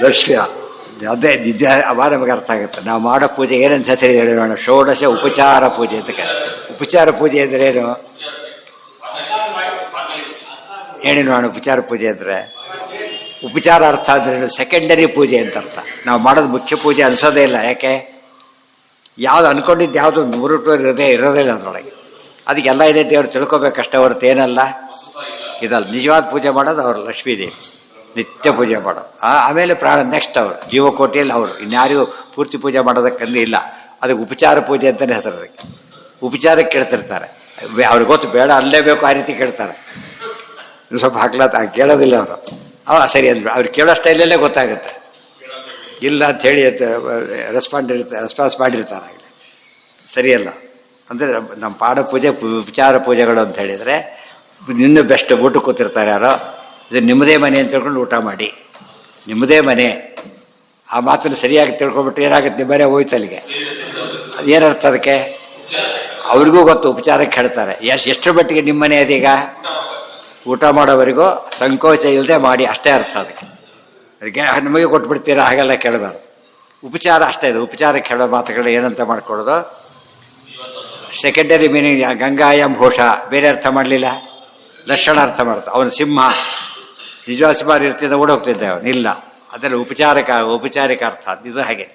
ಲಕ್ಷ್ಯ ಅದೇ ನಿಜ ಅವಾರ ನಮಗೆ ಅರ್ಥ ಆಗುತ್ತೆ. ನಾವು ಮಾಡೋ ಪೂಜೆ ಏನಂತ ಸರಿ ಹೇಳೋಣ? ಷೋಡಶ ಉಪಚಾರ ಪೂಜೆ ಅಂತ. ಉಪಚಾರ ಪೂಜೆ ಅಂದ್ರೆ ಏನು ಹೇಳಿ ನೋಡೋಣ. ಉಪಚಾರ ಪೂಜೆ ಅಂದ್ರೆ ಉಪಚಾರ ಅರ್ಥ ಅಂದ್ರೆ ಸೆಕೆಂಡರಿ ಪೂಜೆ ಅಂತ ಅರ್ಥ. ನಾವು ಮಾಡೋದು ಮುಖ್ಯ ಪೂಜೆ ಅನ್ಸೋದೇ ಇಲ್ಲ. ಯಾಕೆ? ಯಾವ್ದು ಅನ್ಕೊಂಡಿದ್ದು ಯಾವುದು ಮುರುಟು ಇರೋದಿಲ್ಲ ಅದರೊಳಗೆ. ಅದಕ್ಕೆಲ್ಲ ಇದೆ ದೇವ್ರು ತಿಳ್ಕೊಬೇಕಷ್ಟೇ ಹೊರತು ಏನಲ್ಲ ಇದಲ್ಲ. ನಿಜವಾದ ಪೂಜೆ ಮಾಡೋದು ಅವರು ಲಕ್ಷ್ಮೀದೇವಿ, ನಿತ್ಯ ಪೂಜೆ ಮಾಡೋದು. ಆಮೇಲೆ ಪ್ರಾಣ ನೆಕ್ಸ್ಟ್ ಅವರು ಜೀವಕೋಟಿಯಲ್ಲಿ ಅವರು ಇನ್ಯಾರಿಗೂ ಪೂರ್ತಿ ಪೂಜೆ ಮಾಡೋದಕ್ಕಂದ್ರೆ ಇಲ್ಲ. ಅದಕ್ಕೆ ಉಪಚಾರ ಪೂಜೆ ಅಂತಲೇ ಹೆಸರು. ಅದಕ್ಕೆ ಉಪಚಾರಕ್ಕೆ ಕೇಳ್ತಿರ್ತಾರೆ. ಅವ್ರಿಗೆ ಗೊತ್ತು ಬೇಡ ಅಲ್ಲೇಬೇಕು ಆ ರೀತಿ ಕೇಳ್ತಾರೆ. ಸ್ವಲ್ಪ ಕೇಳೋದಿಲ್ಲ ಅವರು ಸರಿ ಅಂದ್ರು. ಅವ್ರು ಕೇಳೋ ಸ್ಟೈಲಲ್ಲೇ ಗೊತ್ತಾಗುತ್ತೆ. ಇಲ್ಲ ಅಂತ ಹೇಳಿ ರೆಸ್ಪಾನ್ಸ್ ಮಾಡಿರ್ತಾರೆ. ಆಗಲಿ ಸರಿಯಲ್ಲ ಅಂದರೆ ನಮ್ಮ ಪಾಡ ಪೂಜೆ ಉಪಚಾರ ಪೂಜೆಗಳು ಅಂತ ಹೇಳಿದರೆ ಇನ್ನೂ ಬೆಸ್ಟ್ ಊಟ ಕೂತಿರ್ತಾರೆ ಯಾರೋ. ಇದು ನಿಮ್ಮದೇ ಮನೆ ಅಂತ ತಿಳ್ಕೊಂಡು ಊಟ ಮಾಡಿ, ನಿಮ್ಮದೇ ಮನೆ ಆ ಮಾತನ್ನು ಸರಿಯಾಗಿ ತಿಳ್ಕೊಬಿಟ್ಟು ಏನಾಗುತ್ತೆ? ನಿಮ್ಮ ಮನೆ ಹೋಯ್ತು ಅಲ್ಲಿಗೆ. ಏನರ್ಥ ಅದಕ್ಕೆ? ಅವ್ರಿಗೂ ಗೊತ್ತು, ಉಪಚಾರಕ್ಕೆ ಹೇಳ್ತಾರೆ. ಎಷ್ಟು ಮಟ್ಟಿಗೆ ನಿಮ್ಮ ಮನೆ ಅದೀಗ ಊಟ ಮಾಡೋವರೆಗೂ ಸಂಕೋಚ ಇಲ್ಲದೆ ಮಾಡಿ, ಅಷ್ಟೇ ಅರ್ಥ ಅದಕ್ಕೆ. ಅದಕ್ಕೆ ನಮಗೆ ಕೊಟ್ಬಿಡ್ತೀರಾ ಹಾಗೆಲ್ಲ ಕೇಳಬಾರ್ದು. ಉಪಚಾರ ಅಷ್ಟೇ ಇದೆ. ಉಪಚಾರಕ್ಕೆ ಹೇಳೋ ಮಾತುಗಳು ಏನಂತ ಮಾಡ್ಕೊಳ್ಳೋದು? Secondary meaning. ಗಂಗಾಯಂ ಘೋಷ ಬೇರೆ ಅರ್ಥ ಮಾಡಲಿಲ್ಲ, ಲಕ್ಷಣ ಅರ್ಥ ಮಾಡ್ತಾ. ಅವನು ಸಿಂಹ, ನಿಜವಾದ ಸಿಂಹ ಇರ್ತಿದ್ದ ಓಡೋಗ್ತಿದ್ದೆ ಅವನು. ಇಲ್ಲ, ಅದೆಲ್ಲ ಔಪಚಾರಿಕ ಅರ್ಥ. ಇದು ಹಾಗೆ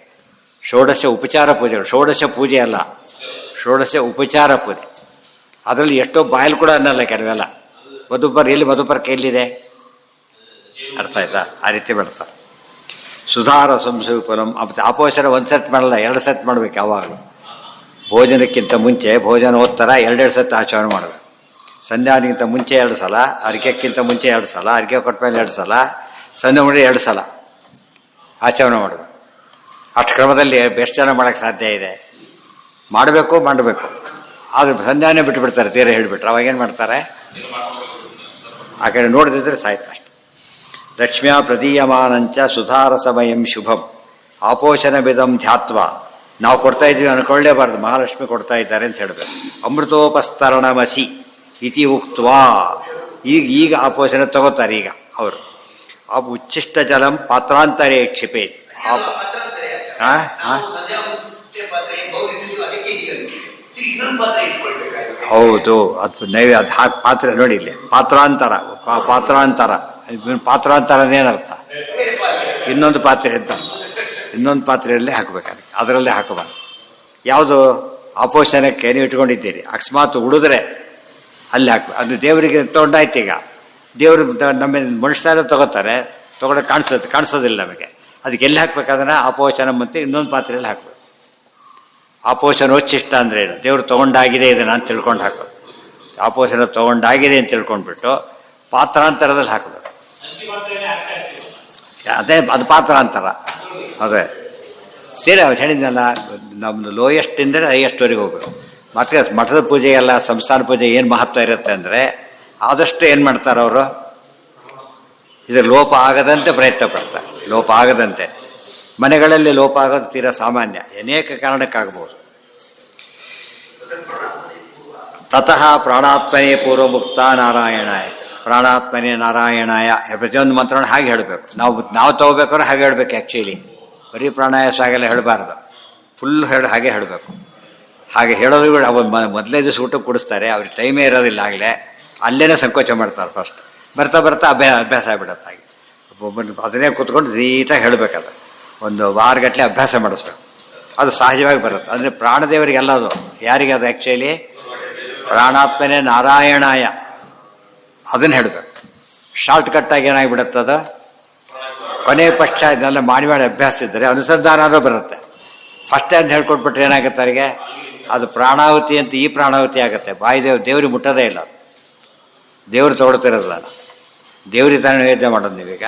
ಷೋಡಶ ಉಪಚಾರ ಪೂಜೆಗಳು. ಷೋಡಶ ಪೂಜೆ ಅಲ್ಲ, ಷೋಡಶ ಉಪಚಾರ ಪೂಜೆ. ಅದರಲ್ಲಿ ಎಷ್ಟೋ ಬಾಯಲ್ಲಿ ಕೂಡ ಅನ್ನಲ್ಲ ಕೆಲವೆಲ್ಲ. ಮಧುಪರ್ ಕೈಲಿದೆ, ಅರ್ಥ ಆಯ್ತಾ? ಆ ರೀತಿ ಮಾಡ್ತಾರೆ. ಸುಧಾರ ಸಂಸೂಪನಂ ಆಪೋಷಣ ಒಂದು ಸೆಟ್ ಮಾಡಲ್ಲ, 2 ಸೆಟ್ ಮಾಡ್ಬೇಕು ಯಾವಾಗಲೂ. ಭೋಜನಕ್ಕಿಂತ ಮುಂಚೆ ಭೋಜನೋತ್ತರ 2 ಸೆಟ್ ಆಚರಣೆ ಮಾಡಬೇಕು. ಸಂಧ್ಯಾನಿಗಿಂತ ಮುಂಚೆ 2 ಸಲ, ಅರ್ಘ್ಯಕ್ಕಿಂತ ಮುಂಚೆ 2 ಸಲ, ಅರ್ಘ್ಯ ಕೊಟ್ಟ ಮೇಲೆ 2 ಸಲ, ಸಂಧ್ಯೆ ಮಾಡಿ 2 ಸಲ ಆಚರಣೆ ಮಾಡಬೇಕು. ಅಷ್ಟು ಕ್ರಮದಲ್ಲಿ ಎಷ್ಟು ಜನ ಮಾಡೋಕ್ಕೆ ಸಾಧ್ಯ ಇದೆ? ಮಾಡಬೇಕು. ಆದ್ರೆ ಸಂಧ್ಯಾನೇ ಬಿಟ್ಟುಬಿಡ್ತಾರೆ, ತೀರ ಹೇಳಿಬಿಟ್ರೆ. ಅವಾಗೇನು ಮಾಡ್ತಾರೆ? ಆ ಕಡೆ ನೋಡದಿದ್ರೆ ಸಾಯ್ತು ಅಷ್ಟೆ. ಲಕ್ಷ್ಮ್ಯಾ ಪ್ರದೀಯಮಾನಂಚ ಸುಧಾರ ಸಮಯಂ ಶುಭಂ ಆಪೋಷಣ ಬಿದಂ ಧ್ಯಾತ್ವ. ನಾವು ಕೊಡ್ತಾ ಇದ್ದೀವಿ ಅನ್ಕೊಳ್ಳೇಬಾರ್ದು, ಮಹಾಲಕ್ಷ್ಮಿ ಕೊಡ್ತಾ ಇದ್ದಾರೆ ಅಂತ ಹೇಳಬೇಕು. ಅಮೃತೋಪಸ್ತರಣಮಸಿ ಇತಿ ಉಕ್ತ್ವಾ. ಈಗ ಆಪೋಷಣ ತಗೋತಾರೆ. ಈಗ ಅವರು ಉಚ್ಚಿಷ್ಟ ಜಲಂ ಪಾತ್ರಾಂತರೇ ಕ್ಷಿಪೇತ್. ಹೌದು, ಅದು ನೈವೇದ್ಯ ಅದು ಹಾಕಿ ಪಾತ್ರೆ ನೋಡಿ. ಇಲ್ಲಿ ಪಾತ್ರಾಂತರನೇನರ್ಥ? ಇನ್ನೊಂದು ಪಾತ್ರೆ ಅಂತ ಅರ್ಥ. ಇನ್ನೊಂದು ಪಾತ್ರೆಯಲ್ಲೇ ಹಾಕಬೇಕಾದ್ರೆ ಅದರಲ್ಲೇ ಹಾಕಬಾರ್ದು. ಯಾವುದು ಆಪೋಷಣಕ್ಕೆ ನೀವು ಇಟ್ಕೊಂಡಿದ್ದೀರಿ, ಅಕಸ್ಮಾತ್ ಉಳಿದ್ರೆ ಅಲ್ಲಿ ಹಾಕ್ಬೇಕು. ಅದು ದೇವರಿಗೆ ತೊಗೊಂಡಾಯ್ತು. ಈಗ ದೇವರು ನಮ್ಮ ಮನುಷ್ಯರ ತಗೋತಾರೆ, ತಗೊಂಡು ಕಾಣಿಸೋದಿಲ್ಲ ನಮಗೆ. ಅದಕ್ಕೆ ಎಲ್ಲಿ ಹಾಕ್ಬೇಕು ಅದನ್ನು? ಆಪೋಷಣ ಮತ್ತು ಇನ್ನೊಂದು ಪಾತ್ರೆಯಲ್ಲಿ ಹಾಕಬೇಕು. ಆಪೋಷಣ ಒಚ್ಚಿಷ್ಟ ಅಂದ್ರೆ ಏನು? ದೇವರು ತೊಗೊಂಡಾಗಿದೆ ಇದನ್ನು ಅಂತ ತಿಳ್ಕೊಂಡು ಹಾಕೋದು. ಆಪೋಷಣ ತೊಗೊಂಡಾಗಿದೆ ಅಂತ ತಿಳ್ಕೊಂಡ್ಬಿಟ್ಟು ಪಾತ್ರಾಂತರದಲ್ಲಿ ಹಾಕಬೇಕು. ಅದೇ ಅದು ಪಾತ್ರಾಂತರ. ಅದೇ ಬೇರೆ ಅವ್ರು ಹೇಳಿದ್ನಲ್ಲ, ನಮ್ಮದು ಲೋಯೆಸ್ಟ್ ಇಂದರೆ ಹೈಯೆಸ್ಟ್ವರೆಗೆ ಹೋಗ್ಬೇಕು. ಮತ್ತೆ ಮಠದ ಪೂಜೆಗೆಲ್ಲ ಸಂಸ್ಥಾನ ಪೂಜೆ ಏನು ಮಹತ್ವ ಇರುತ್ತೆ ಅಂದರೆ, ಆದಷ್ಟು ಏನು ಮಾಡ್ತಾರೆ ಅವರು, ಇದು ಲೋಪ ಆಗದಂತೆ ಪ್ರಯತ್ನ ಪಡ್ತಾರೆ. ಲೋಪ ಆಗದಂತೆ. ಮನೆಗಳಲ್ಲಿ ಲೋಪ ಆಗೋದು ತೀರಾ ಸಾಮಾನ್ಯ, ಅನೇಕ ಕಾರಣಕ್ಕಾಗಬಹುದು. ತತಃ ಪ್ರಾಣಾತ್ಮನೇ ಪೂರ್ವಮುಕ್ತ ನಾರಾಯಣಾಯ. ಪ್ರಾಣಾತ್ಮನೇ ನಾರಾಯಣಾಯ ಪ್ರತಿಯೊಂದು ಮಂತ್ರವನ್ನು ಹಾಗೆ ಹೇಳಬೇಕು. ನಾವು ತಗೋಬೇಕಾದ್ರೆ ಹಾಗೆ ಹೇಳಬೇಕು. ಆ್ಯಕ್ಚುಲಿ ಬರೀ ಪ್ರಾಣಾಯಾಸ ಹಾಗೆಲ್ಲ ಹೇಳಬಾರ್ದು, ಫುಲ್ ಹಾಗೆ ಹೇಳಬೇಕು. ಹಾಗೆ ಹೇಳೋದು ಕೂಡ ಅವ್ರು ಮೊದಲೇ ದಿವಸ ಊಟ ಕೊಡಿಸ್ತಾರೆ, ಅವ್ರಿಗೆ ಟೈಮೇ ಇರೋದಿಲ್ಲ. ಆಗಲೇ ಅಲ್ಲೇನೇ ಸಂಕೋಚ ಮಾಡ್ತಾರೆ. ಫಸ್ಟ್ ಬರ್ತಾ ಬರ್ತಾ ಅಭ್ಯಾಸ ಆಗಿಬಿಡತ್ತೆ. ಹಾಗೆ ಒಬ್ಬೊಬ್ಬರು ಅದನ್ನೇ ಕೂತ್ಕೊಂಡು ನೀಟಾಗಿ ಹೇಳಬೇಕದು. ಒಂದು ವಾರಗಟ್ಟಲೆ ಅಭ್ಯಾಸ ಮಾಡಿಸ್ಬೇಕು. ಅದು ಸಹಜವಾಗಿ ಬರುತ್ತೆ. ಅಂದರೆ ಪ್ರಾಣದೇವರಿಗೆಲ್ಲ ಅದು. ಯಾರಿಗೆ ಅದು? ಆ್ಯಕ್ಚುಲಿ ಪ್ರಾಣಾತ್ಮನೇ ನಾರಾಯಣಾಯ ಅದನ್ನು ಹೇಳಬೇಕು. ಶಾರ್ಟ್ ಕಟ್ಟಾಗಿ ಏನಾಗಿಬಿಡುತ್ತದ, ಕೊನೆ ಪಕ್ಷ ಇದನ್ನೆಲ್ಲ ಮಾಡಿ ಅಭ್ಯಾಸ ಇದ್ದರೆ ಅನುಸಂಧಾನವೂ ಬರುತ್ತೆ. ಫಸ್ಟ್ ಅಂತ ಹೇಳ್ಕೊಟ್ಬಿಟ್ರೆ ಏನಾಗುತ್ತೆ ಅವರಿಗೆ? ಅದು ಪ್ರಾಣಾಹುತಿ ಅಂತ ಈ ಪ್ರಾಣಾಹುತಿ ಆಗುತ್ತೆ. ದೇವ್ರಿಗೆ ಮುಟ್ಟೋದೇ ಇಲ್ಲ. ದೇವ್ರು ತೊಗೊಳ್ತಿರೋದಿಲ್ಲ. ದೇವ್ರಿಗೆ ತಾನೇ ನೈವೇದ್ಯ ಮಾಡೋದು ನೀವೀಗ.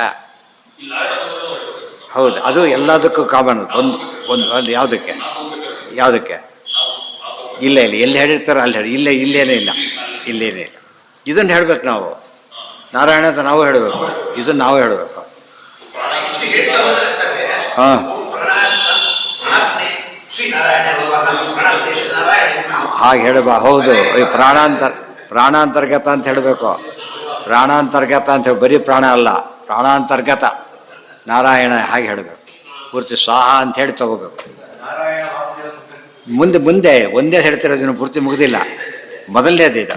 ಹೌದು, ಅದು ಎಲ್ಲದಕ್ಕೂ ಕಾಮನ್. ಒಂದು ಯಾವುದಕ್ಕೆ ಇಲ್ಲ ಎಲ್ಲಿ ಹೇಳಿರ್ತಾರೋ ಅಲ್ಲಿ ಹೇಳಿ. ಇಲ್ಲೇನೇ ಇಲ್ಲ. ಇದನ್ನು ಹೇಳ್ಬೇಕು ನಾವು. ನಾರಾಯಣ ಅಂತ ನಾವು ಹೇಳಬೇಕು, ಇದನ್ನು ನಾವು ಹೇಳಬೇಕು. ಹಾಂ, ಹಾಗೆ ಹೇಳಬ. ಹೌದು, ಈ ಪ್ರಾಣಾಂತರ್ಗತ ಅಂತ ಹೇಳಬೇಕು. ಪ್ರಾಣಾಂತರ್ಗತ ಅಂತ ಹೇಳಿ ಬರೀ ಪ್ರಾಣ ಅಲ್ಲ, ಪ್ರಾಣಾಂತರ್ಗತ ನಾರಾಯಣ ಹಾಗೆ ಹೇಳಬೇಕು. ಪೂರ್ತಿ ಸ್ವಾಹ ಅಂತ ಹೇಳಿ ತಗೋಬೇಕು. ಮುಂದೆ ಒಂದೇ ಹೇಳ್ತಿರೋದು, ಪೂರ್ತಿ ಮುಗಿದಿಲ್ಲ. ಮೊದಲನೇದು ಇದು.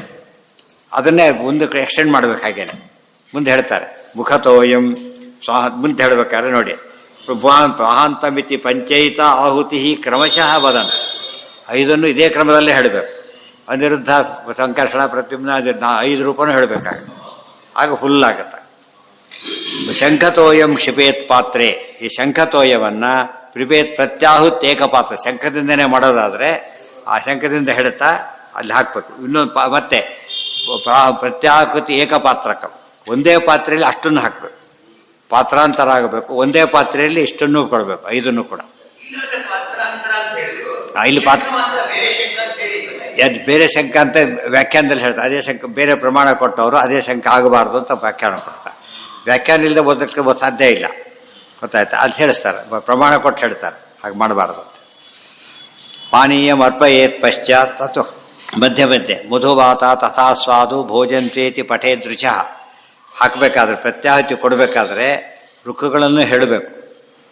ಅದನ್ನೇ ಮುಂದಕ್ಕೆ ಎಕ್ಸ್ಟೆಂಡ್ ಮಾಡ್ಬೇಕು. ಹಾಗೇನೆ ಮುಂದೆ ಹೇಳ್ತಾರೆ. ಮುಖತೋಯಂ ಸ್ವಾಹ ಮುಂದೆ ಹೇಳ್ಬೇಕಾದ್ರೆ ನೋಡಿ, ಪ್ರಭಾಂತ ಮಿತಿ ಪಂಚೈತ ಆಹುತಿ ಕ್ರಮಶಃ ವದನ್. 5 ಇದೇ ಕ್ರಮದಲ್ಲೇ ಹೇಳಬೇಕು. ಅನಿರುದ್ಧ, ಸಂಕರ್ಷಣ, ಪ್ರತ್ಯುಮ್ನ 5 ರೂಪನೂ ಹೇಳಬೇಕಾಗುತ್ತೆ. ಆಗ ಫುಲ್ ಆಗುತ್ತೆ. ಶಂಖತೋಯಂ ಕ್ಷಿಪೇತ್ ಪಾತ್ರೆ. ಈ ಶಂಖತೋಯವನ್ನು ಪ್ರಿಪೇತ್ ಪ್ರತ್ಯಾಹುತ್ ಏಕಪಾತ್ರ. ಶಂಖದಿಂದನೇ ಮಾಡೋದಾದರೆ ಆ ಶಂಖದಿಂದ ಹೇಳ್ತಾ ಅಲ್ಲಿ ಹಾಕಬೇಕು. ಇನ್ನೊಂದು ಮತ್ತೆ ಪ್ರತ್ಯಾಹುತಿ ಏಕಪಾತ್ರಕ. ಒಂದೇ ಪಾತ್ರೆಯಲ್ಲಿ ಅಷ್ಟನ್ನು ಹಾಕಬೇಕು. ಪಾತ್ರಾಂತರ ಆಗಬೇಕು. ಒಂದೇ ಪಾತ್ರೆಯಲ್ಲಿ ಇಷ್ಟನ್ನು ಕೊಡಬೇಕು, 5 ಕೂಡ. ಇಲ್ಲಿ ಬೇರೆ ಶಂಕ ಅಂತ ವ್ಯಾಖ್ಯಾನದಲ್ಲಿ ಹೇಳ್ತಾರೆ. ಅದೇ ಶಂಕ ಬೇರೆ ಪ್ರಮಾಣ ಕೊಟ್ಟವರು ಅದೇ ಶಂಕ ಆಗಬಾರ್ದು ಅಂತ ವ್ಯಾಖ್ಯಾನ ಕೊಡ್ತಾರೆ. ವ್ಯಾಖ್ಯಾನ ಇಲ್ಲದೆ ಓದಕ್ಕೆ ಸಾಧ್ಯ ಇಲ್ಲ. ಗೊತ್ತಾಯ್ತಾ? ಅದು ಹೇಳಿಸ್ತಾರೆ, ಪ್ರಮಾಣ ಕೊಟ್ಟು ಹೇಳ್ತಾರೆ ಹಾಗೆ ಮಾಡಬಾರ್ದು. ಪಾನೀಯಂ ಅರ್ಪಯೇತ್ ಪಶ್ಚಾತ್ ತತು ಮಧ್ಯ ಮಧುವಾತ ತಥಾ ಸ್ವಾದು ಭೋಜಂತ್ವೇತಿ ಪಠೇ ದೃಚ. ಹಾಕಬೇಕಾದ್ರೆ, ಪ್ರತ್ಯಾಹುತಿ ಕೊಡಬೇಕಾದ್ರೆ ಋಕ್ಕುಗಳನ್ನು ಹೇಳಬೇಕು.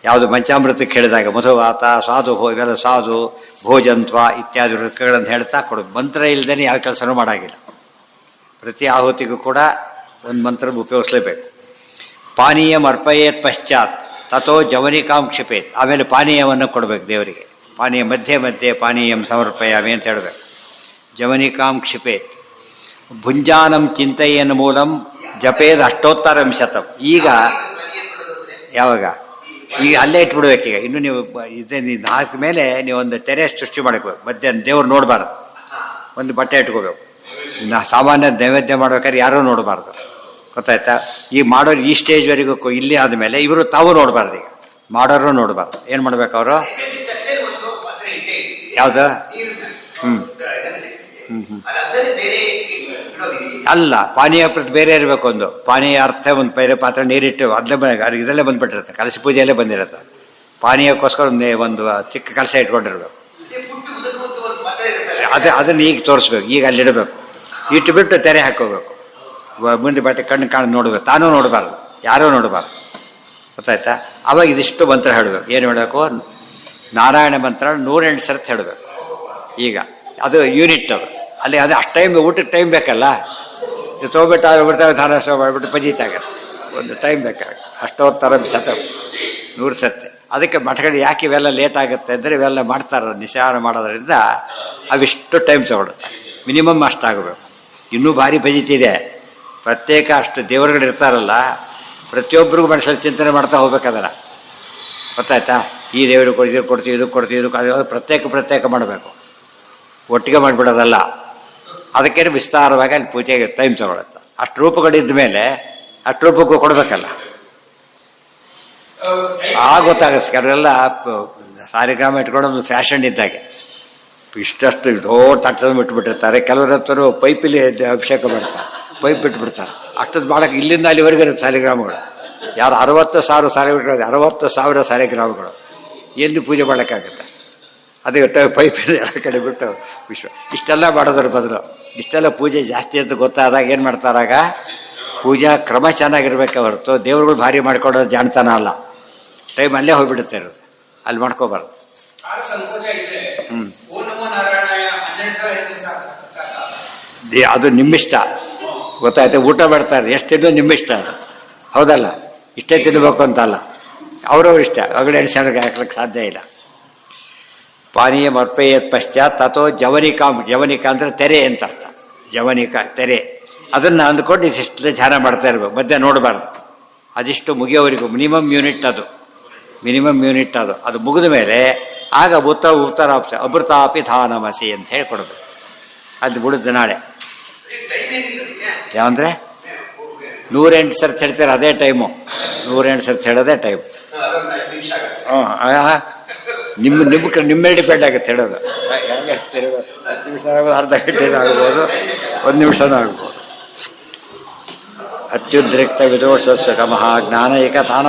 ಯಾವುದು ಪಂಚಾಮೃತಕ್ಕೆ ಹೇಳಿದಾಗ ಮಧುವಾತ, ಸಾಧು ಇವೆಲ್ಲ ಸಾಧು, ಭೋಜಂತ್ವ ಇತ್ಯಾದಿ ಋಕ್ಕುಗಳನ್ನು ಹೇಳ್ತಾ ಕೊಡಬೇಕು. ಮಂತ್ರ ಇಲ್ಲದೇ ಯಾವ ಕೆಲಸನೂ ಮಾಡೋಂಗಿಲ್ಲ. ಪ್ರತಿ ಆಹುತಿಗೂ ಕೂಡ ಒಂದು ಮಂತ್ರ ಉಪಯೋಗಿಸಲೇಬೇಕು. ಪಾನೀಯಂ ಅರ್ಪಯೇತ್ ಪಶ್ಚಾತ್ ತಥೋ ಜವನಿಕಾಂ ಕ್ಷಿಪೇತ್. ಆಮೇಲೆ ಪಾನೀಯವನ್ನು ಕೊಡಬೇಕು ದೇವರಿಗೆ. ಪಾನೀಯ ಮಧ್ಯೆ ಪಾನೀಯಂ ಸಮರ್ಪಯಾಮಿ ಅಂತ ಹೇಳಬೇಕು. ಜವನಿಕಾಂ ಕ್ಷಿಪೇತ್. ಭುಂಜಾನಂ ಚಿಂತೆಯನ್ನು ಮೂಲಂ ಜಪೇದ್ ಅಷ್ಟೋತ್ತರಂ ಶತಂ. ಈಗ ಯಾವಾಗ? ಈಗ ಅಲ್ಲೇ ಇಟ್ಬಿಡ್ಬೇಕೀಗ. ಇನ್ನು ನೀವು ನೀವು ಹಾಕ ಮೇಲೆ ನೀವು ಒಂದು ತೆರೆ ಸೃಷ್ಟಿ ಮಾಡಬೇಕು. ಮಧ್ಯಾಹ್ನ ದೇವ್ರು ನೋಡಬಾರ್ದು. ಒಂದು ಬಟ್ಟೆ ಇಟ್ಕೋಬೇಕು. ಸಾಮಾನ್ಯ ನೈವೇದ್ಯ ಮಾಡ್ಬೇಕಾದ್ರೆ ಯಾರೂ ನೋಡಬಾರ್ದು. ಗೊತ್ತಾಯ್ತಾ? ಈಗ ಮಾಡೋರು ಈ ಸ್ಟೇಜ್ವರೆಗೂ ಇಲ್ಲಿ ಆದಮೇಲೆ ಇವರು ತಾವು ನೋಡಬಾರ್ದು. ಈಗ ಮಾಡೋರು ನೋಡಬಾರ್ದು. ಏನು ಮಾಡ್ಬೇಕು ಅವರು? ಯಾವ್ದು? ಅಲ್ಲ, ಪಾನೀಯ ಬೇರೆ ಇರಬೇಕು. ಒಂದು ಪಾನೀಯ ಅರ್ಥ ಒಂದು ಬೇರೆ ಪಾತ್ರೆ ನೀರಿಟ್ಟು ಇದರಲ್ಲೇ ಬಂದ್ಬಿಟ್ಟಿರುತ್ತೆ. ಕಲಸಿ ಪೂಜೆಯಲ್ಲೇ ಬಂದಿರುತ್ತೆ. ಪಾನೀಯಕ್ಕೋಸ್ಕರ ಒಂದು ಚಿಕ್ಕ ಕಲಸ ಇಟ್ಕೊಂಡಿರ್ಬೇಕು. ಅದನ್ನ ಈಗ ತೋರಿಸ್ಬೇಕು. ಈಗ ಅಲ್ಲಿಡಬೇಕು. ಇಟ್ಟುಬಿಟ್ಟು ತೆರೆ ಹಾಕೋಬೇಕು. ಮುಂದೆ ಬಟ್ಟೆ ಕಣ್ಣು ಕಾಣ್ ನೋಡ್ಬೇಕು. ತಾನೂ ನೋಡಬಾರ್ದು, ಯಾರೂ ನೋಡಬಾರ್ದು. ಗೊತ್ತಾಯ್ತಾ? ಅವಾಗ ಇದಿಷ್ಟು ಮಂತ್ರ ಹೇಳಬೇಕು. ಏನು ಹೇಳಬೇಕು? ನಾರಾಯಣ ಮಂತ್ರ 108 ಸರ್ತಿ ಹೇಳಬೇಕು. ಈಗ ಅದು ಯೂನಿಟ್. ಅದು ಅಲ್ಲಿ ಅದು ಅಷ್ಟು ಟೈಮ್, ಊಟಕ್ಕೆ ಟೈಮ್ ಬೇಕಲ್ಲ. ಇದು ತೊಗೊಬಿಟ್ಟು ಬಿಡ್ತಾವೆ, ಧಾರಾಸ ಮಾಡಿಬಿಟ್ಟು ಪಂಜಿತಾಗತ್ತೆ. ಒಂದು ಟೈಮ್ ಬೇಕಾಗುತ್ತೆ. ಅಷ್ಟೋತ್ತರ ಶತ 100 ಸರ್ತಿ. ಅದಕ್ಕೆ ಮಠಗಳು ಯಾಕೆ ಇವೆಲ್ಲ ಲೇಟ್ ಆಗುತ್ತೆ ಅಂದರೆ ಇವೆಲ್ಲ ಮಾಡ್ತಾರೆ. ನಿಶಾನ ಮಾಡೋದ್ರಿಂದ ಅವಿಷ್ಟು ಟೈಮ್ ತಗೊಳುತ್ತೆ. ಮಿನಿಮಮ್ ಅಷ್ಟಾಗಬೇಕು. ಇನ್ನೂ ಭಾರಿ ಫಜಿತಿದೆ. ಪ್ರತ್ಯೇಕ ಅಷ್ಟು ದೇವರುಗಳು ಇರ್ತಾರಲ್ಲ, ಪ್ರತಿಯೊಬ್ಬರಿಗೂ ಮನಸ್ಸಲ್ಲಿ ಚಿಂತನೆ ಮಾಡ್ತಾ ಹೋಗ್ಬೇಕಾದ್ರೆ ಗೊತ್ತಾಯ್ತಾ. ಈ ದೇವರು ಕೊಡ್ತೀವಿ ಕೊಡ್ತೀವಿ ಇದು ಕೊಡ್ತೀವಿ ಇದು ಪ್ರತ್ಯೇಕ ಮಾಡಬೇಕು, ಒಟ್ಟಿಗೆ ಮಾಡಿಬಿಡೋದಲ್ಲ. ಅದಕ್ಕೇನು ವಿಸ್ತಾರವಾಗಿ ಅಲ್ಲಿ ಪೂಜೆಗೆ ಟೈಮ್ ತಗೊಳುತ್ತೆ. ಅಷ್ಟು ರೂಪಗಳಿದ್ದ ಮೇಲೆ ಅಷ್ಟು ರೂಪಕ್ಕೂ ಕೊಡಬೇಕಲ್ಲ, ಆಗ ಗೊತ್ತಾಗುತ್ತೆ. ಕೆಲವೆಲ್ಲ ಸಾರಿಗ್ರಾಮ ಇಟ್ಕೊಂಡು ಒಂದು ಫ್ಯಾಷನ್ ಇದ್ದಾಗೆ ಇಷ್ಟಷ್ಟು ದೊಡ್ಡ ತಟ್ಟದ ಬಿಟ್ಬಿಟ್ಟಿರ್ತಾರೆ. ಕೆಲವರ ಹತ್ರ ಪೈಪಲ್ಲಿ ಅಭಿಷೇಕ ಮಾಡ್ತಾರೆ, ಪೈಪ್ ಬಿಟ್ಬಿಡ್ತಾರೆ. ಅಷ್ಟೊಂದು ಮಾಡೋಕ್ಕೆ ಇಲ್ಲಿಂದ ಅಲ್ಲಿವರೆಗೆ ಇರುತ್ತೆ ಸಾಲಿಗ್ರಾಮಗಳು. ಯಾರು 60,000 ಸಾಲಿಗ್ರಾಮ 60,000 ಸಾಲಿಗ್ರಾಮಗಳು ಎಲ್ಲಿ ಪೂಜೆ ಮಾಡೋಕ್ಕಾಗುತ್ತೆ? ಅದಕ್ಕೆ ಪೈಪ್ ಎಲ್ಲ ಕಡೆ ಬಿಟ್ಟು ಇಷ್ಟೆಲ್ಲ ಮಾಡೋದ್ರ ಬದಲು ಇಷ್ಟೆಲ್ಲ ಪೂಜೆ ಜಾಸ್ತಿ ಅಂತ ಗೊತ್ತಾದಾಗ ಏನು ಮಾಡ್ತಾರಾಗ ಪೂಜಾ ಕ್ರಮ ಚೆನ್ನಾಗಿರ್ಬೇಕೆ ಹೊರತು ದೇವ್ರುಗಳು ಭಾರಿ ಮಾಡ್ಕೊಡೋದು ಜಾಣ್ತಾನ ಅಲ್ಲ. ಟೈಮ್ ಅಲ್ಲೇ ಹೋಗ್ಬಿಡುತ್ತೆ ಇರೋದು, ಅಲ್ಲಿ ಮಾಡ್ಕೋಬಾರ್ದು. ಅದು ನಿಮ್ಮಿಷ್ಟ ಗೊತ್ತಾಯ್ತು. ಊಟ ಮಾಡ್ತಾರೆ ಎಷ್ಟು ತಿನ್ನೋ ನಿಮ್ಮಿಷ್ಟ, ಹೌದಲ್ಲ. ಇಷ್ಟೇ ತಿನ್ನಬೇಕು ಅಂತ ಅಲ್ಲ, ಅವ್ರವ್ರ ಇಷ್ಟ. ಒಳಗಡೆ ಎಣಿಸೋಕೆ ಹಾಕ್ಲಿಕ್ಕೆ ಸಾಧ್ಯ ಇಲ್ಲ. ಪಾನೀಯ ಮರ್ಪೇಯತ್ ಪಶ್ಚಾತ್ ತಥೋ ಜವನಿಕಾ ಅಂದ್ರೆ ತೆರೆ ಅಂತ ಅರ್ಥ. ಜವನಿಕಾ ತೆರೆ, ಅದನ್ನು ಅಂದ್ಕೊಂಡು ಇಷ್ಟು ಧ್ಯಾನ ಮಾಡ್ತಾ ಇರ್ಬೇಕು, ಮಧ್ಯೆ ನೋಡಬಾರ್ದು. ಅದಿಷ್ಟು ಮುಗಿಯೋವರೆಗೂ ಮಿನಿಮಮ್ ಯೂನಿಟ್ ಅದು. ಅದು ಮುಗಿದ ಮೇಲೆ ಆಗ ಉತ್ತರಾಂಶ ಅಮೃತಾಪಿ ಧಾನಮಸಿ ಅಂತ ಹೇಳ್ಕೊಡ್ಬೇಕು. ಅದು ಬಿಡುತ್ತೆ ನಾಳೆ. ಯಾವಂದ್ರೆ 108 ಸರ್ತಿ ಹೇಳ್ತಾರೆ, ಅದೇ ಟೈಮು. 108 ಸರ್ತಿ ಹೇಳೋದೇ ಟೈಮ್. ನಿಮ್ಮ ಡಿಪೆಂಡ್ ಆಗುತ್ತೆ ಹೇಳೋದು. ಹೆಂಗೆ ಹೇಳ್ತೀರಿ? 10 ನಿಮಿಷ ಆಗ್ಬೋದು, ಅರ್ಧ ಗಂಟೆನೂ ಆಗ್ಬೋದು, 1 ನಿಮಿಷನೂ ಆಗ್ಬೋದು. ಅತ್ಯುದ್ರಿಕ್ತ ವಿದೋಷಸ್ವ ಕಮಃ ಜ್ಞಾನ ಏಕತಾನ